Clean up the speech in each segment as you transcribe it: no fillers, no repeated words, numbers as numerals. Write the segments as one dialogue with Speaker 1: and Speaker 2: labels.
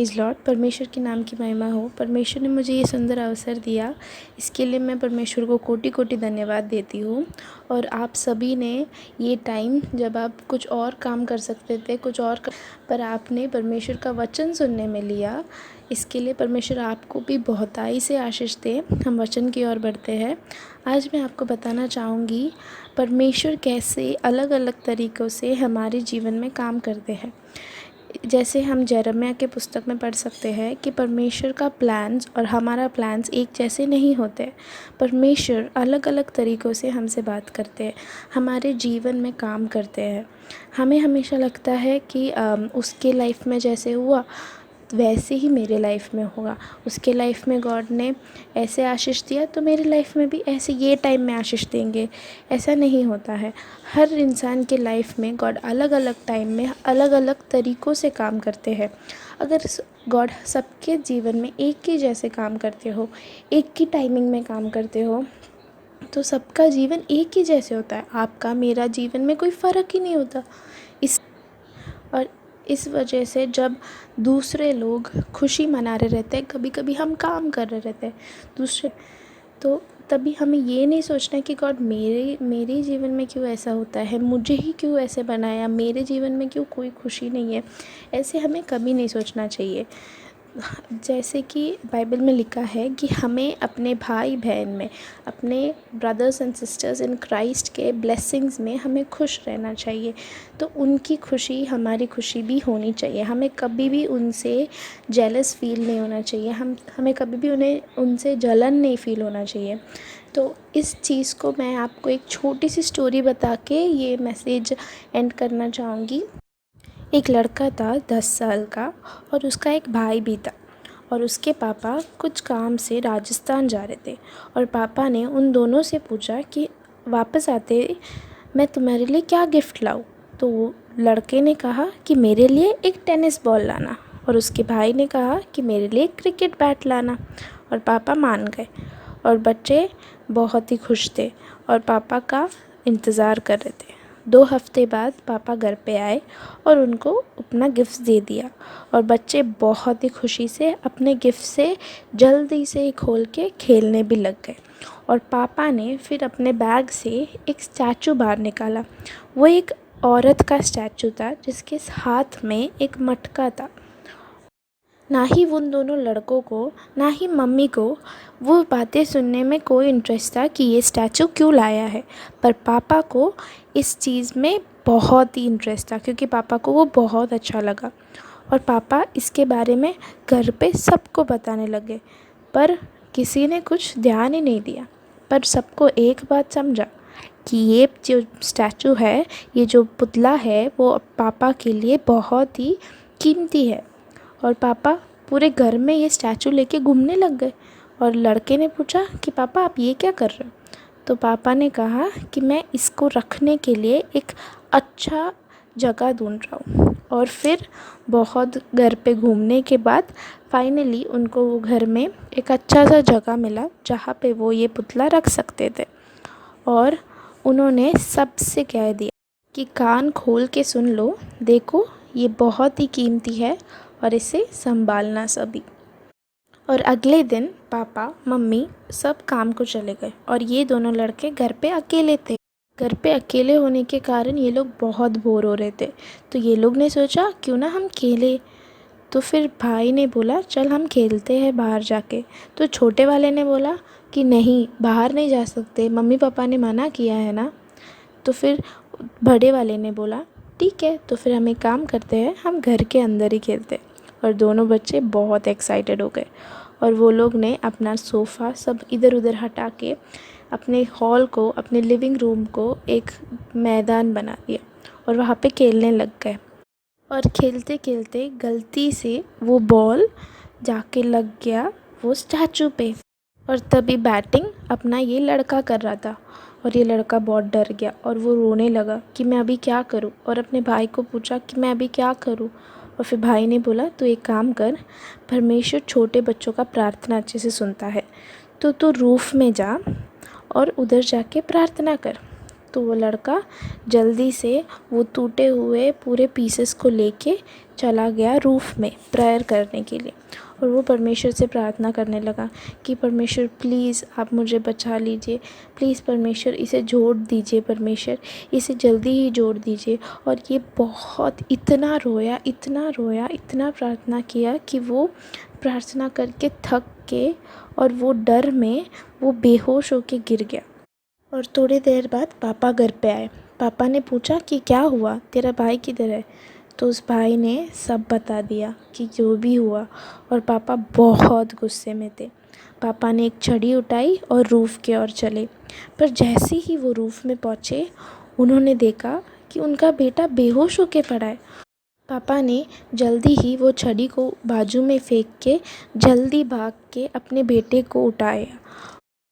Speaker 1: Praise Lord. परमेश्वर के नाम की महिमा हो। परमेश्वर ने मुझे ये सुंदर अवसर दिया, इसके लिए मैं परमेश्वर को कोटि कोटि धन्यवाद देती हूँ। और आप सभी ने ये टाइम, जब आप कुछ और काम कर सकते थे, पर आपने परमेश्वर का वचन सुनने में लिया, इसके लिए परमेश्वर आपको भी बहुताई से आशीष दे। हम वचन की ओर बढ़ते हैं। आज मैं आपको बताना चाहूँगी परमेश्वर कैसे अलग अलग तरीक़ों से हमारे जीवन में काम करते हैं। जैसे हम यिर्मयाह के पुस्तक में पढ़ सकते हैं कि परमेश्वर का प्लान्स और हमारा प्लान्स एक जैसे नहीं होते। परमेश्वर अलग अलग तरीक़ों से हमसे बात करते हैं, हमारे जीवन में काम करते हैं। हमें हमेशा लगता है कि उसके लाइफ में जैसे हुआ वैसे ही मेरे लाइफ में होगा। उसके लाइफ में गॉड ने ऐसे आशीष दिया तो मेरी लाइफ में भी ऐसे ये टाइम में आशीष देंगे। ऐसा नहीं होता है। हर इंसान के लाइफ में गॉड अलग अलग टाइम में अलग अलग तरीक़ों से काम करते हैं। अगर गॉड सबके जीवन में एक ही जैसे काम करते हो, एक ही टाइमिंग में काम करते हो, तो सबका जीवन एक ही जैसे होता है। आपका मेरा जीवन में कोई फ़र्क ही नहीं होता। इस वजह से जब दूसरे लोग खुशी मना रहे रहते हैं, कभी कभी हम काम कर रहे रहते हैं दूसरे, तो तभी हमें ये नहीं सोचना कि गॉड मेरे जीवन में क्यों ऐसा होता है, मुझे ही क्यों ऐसे बनाया, मेरे जीवन में क्यों कोई खुशी नहीं है। ऐसे हमें कभी नहीं सोचना चाहिए। जैसे कि बाइबल में लिखा है कि हमें अपने भाई बहन में, अपने brothers and sisters in Christ के ब्लेसिंग्स में हमें खुश रहना चाहिए। तो उनकी खुशी हमारी खुशी भी होनी चाहिए। हमें कभी भी उनसे जेलस फील नहीं होना चाहिए। हमें कभी भी उनसे जलन नहीं फील होना चाहिए। तो इस चीज़ को मैं आपको एक छोटी सी स्टोरी बता के ये मैसेज एंड करना चाहूँगी। एक लड़का था 10 साल का और उसका एक भाई भी था, और उसके पापा कुछ काम से राजस्थान जा रहे थे, और पापा ने उन दोनों से पूछा कि वापस आते मैं तुम्हारे लिए क्या गिफ्ट लाऊं। तो वो लड़के ने कहा कि मेरे लिए एक टेनिस बॉल लाना, और उसके भाई ने कहा कि मेरे लिए एक क्रिकेट बैट लाना, और पापा मान गए। और बच्चे बहुत ही खुश थे और पापा का इंतज़ार कर रहे थे। 2 हफ्ते बाद पापा घर पे आए और उनको अपना गिफ्ट दे दिया, और बच्चे बहुत ही खुशी से अपने गिफ्ट से जल्दी से खोल के खेलने भी लग गए। और पापा ने फिर अपने बैग से एक स्टैचू बाहर निकाला। वो एक औरत का स्टैचू था जिसके हाथ में एक मटका था। ना ही उन दोनों लड़कों को, ना ही मम्मी को वो बातें सुनने में कोई इंटरेस्ट था कि ये स्टैचू क्यों लाया है, पर पापा को इस चीज़ में बहुत ही इंटरेस्ट था, क्योंकि पापा को वो बहुत अच्छा लगा। और पापा इसके बारे में घर पे सबको बताने लगे, पर किसी ने कुछ ध्यान ही नहीं दिया। पर सबको एक बात समझा कि ये जो स्टैचू है, ये जो पुतला है, वो पापा के लिए बहुत ही कीमती है। और पापा पूरे घर में ये स्टैचू लेके घूमने लग गए। और लड़के ने पूछा कि पापा आप ये क्या कर रहे हो। तो पापा ने कहा कि मैं इसको रखने के लिए एक अच्छा जगह ढूंढ रहा हूँ। और फिर बहुत घर पे घूमने के बाद फाइनली उनको वो घर में एक अच्छा सा जगह मिला जहाँ पे वो ये पुतला रख सकते थे। और उन्होंने सबसे कह दिया कि कान खोल के सुन लो, देखो ये बहुत ही कीमती है और इसे संभालना सभी। और अगले दिन पापा मम्मी सब काम को चले गए और ये दोनों लड़के घर पे अकेले थे। घर पे अकेले होने के कारण ये लोग बहुत बोर हो रहे थे, तो ये लोग ने सोचा क्यों ना हम खेलें। तो फिर भाई ने बोला चल हम खेलते हैं बाहर जाके। तो छोटे वाले ने बोला कि नहीं, बाहर नहीं जा सकते, मम्मी पापा ने मना किया है ना। तो फिर बड़े वाले ने बोला ठीक है, तो फिर हम एक काम करते हैं, हम घर के अंदर ही खेलते हैं। और दोनों बच्चे बहुत एक्साइटेड हो गए और वो लोग ने अपना सोफ़ा सब इधर उधर हटा के अपने हॉल को, अपने लिविंग रूम को एक मैदान बना दिया और वहाँ पे खेलने लग गए। और खेलते खेलते गलती से वो बॉल जाके लग गया वो स्टैचू पे। और तभी बैटिंग अपना ये लड़का कर रहा था और ये लड़का बहुत डर गया और वो रोने लगा कि मैं अभी क्या करूं। और अपने भाई को पूछा कि मैं अभी क्या करूं। और फिर भाई ने बोला तू एक काम कर, परमेश्वर छोटे बच्चों का प्रार्थना अच्छे से सुनता है, तो तू रूफ़ में जा और उधर जाके प्रार्थना कर। तो वो लड़का जल्दी से वो टूटे हुए पूरे पीसेस को लेके चला गया रूफ़ में प्रेयर करने के लिए। और वो परमेश्वर से प्रार्थना करने लगा कि परमेश्वर प्लीज़ आप मुझे बचा लीजिए, प्लीज़ परमेश्वर इसे जोड़ दीजिए, परमेश्वर इसे जल्दी ही जोड़ दीजिए। और ये बहुत इतना रोया, इतना रोया, इतना प्रार्थना किया कि वो प्रार्थना करके थक के और वो डर में वो बेहोश होके गिर गया। और थोड़ी देर बाद पापा घर पे आए। पापा ने पूछा कि क्या हुआ, तेरा भाई किधर है? तो उस भाई ने सब बता दिया कि जो भी हुआ। और पापा बहुत गुस्से में थे। पापा ने एक छड़ी उठाई और रूफ़ की ओर चले। पर जैसे ही वो रूफ़ में पहुँचे, उन्होंने देखा कि उनका बेटा बेहोश होके पड़ा है। पापा ने जल्दी ही वो छड़ी को बाजू में फेंक के जल्दी भाग के अपने बेटे को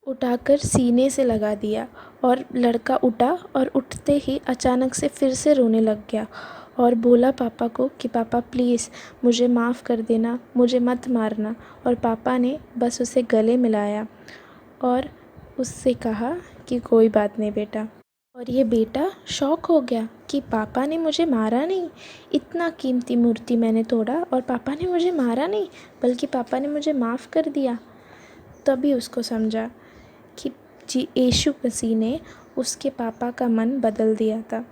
Speaker 1: उठाकर सीने से लगा दिया। और लड़का उठा और उठते ही अचानक से फिर से रोने लग गया और बोला पापा को कि पापा प्लीज़ मुझे माफ़ कर देना, मुझे मत मारना। और पापा ने बस उसे गले मिलाया और उससे कहा कि कोई बात नहीं बेटा। और ये बेटा शॉक हो गया कि पापा ने मुझे मारा नहीं, इतना कीमती मूर्ति मैंने तोड़ा और पापा ने मुझे मारा नहीं, बल्कि पापा ने मुझे माफ़ कर दिया। तभी उसको समझा कि यीशु मसीह ने उसके पापा का मन बदल दिया था।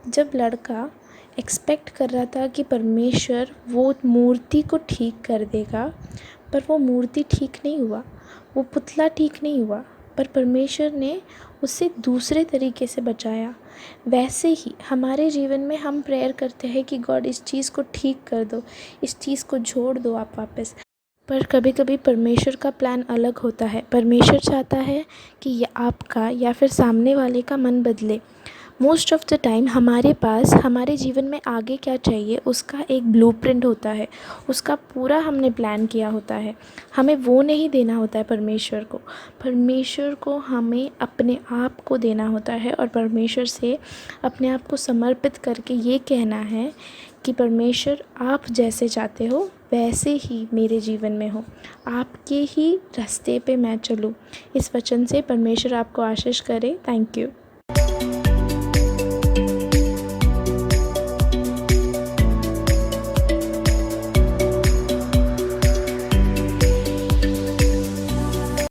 Speaker 1: जब लड़का एक्सपेक्ट कर रहा था कि परमेश्वर वो मूर्ति को ठीक कर देगा, पर वो मूर्ति ठीक नहीं हुआ, वो पुतला ठीक नहीं हुआ, पर परमेश्वर ने उसे दूसरे तरीके से बचाया। वैसे ही हमारे जीवन में हम प्रेयर करते हैं कि गॉड इस चीज़ को ठीक कर दो, इस चीज़ को जोड़ दो आप वापस। पर कभी कभी परमेश्वर का प्लान अलग होता है। परमेश्वर चाहता है कि आपका या फिर सामने वाले का मन बदले। मोस्ट ऑफ़ द टाइम हमारे पास हमारे जीवन में आगे क्या चाहिए उसका एक ब्लूप्रिंट होता है, उसका पूरा हमने प्लान किया होता है। हमें वो नहीं देना होता है परमेश्वर को हमें अपने आप को देना होता है और परमेश्वर से अपने आप को समर्पित करके ये कहना है कि परमेश्वर आप जैसे चाहते हो वैसे ही मेरे जीवन में हो, आपके ही रास्ते पे मैं चलूँ। इस वचन से परमेश्वर आपको आशीष करे। Thank you.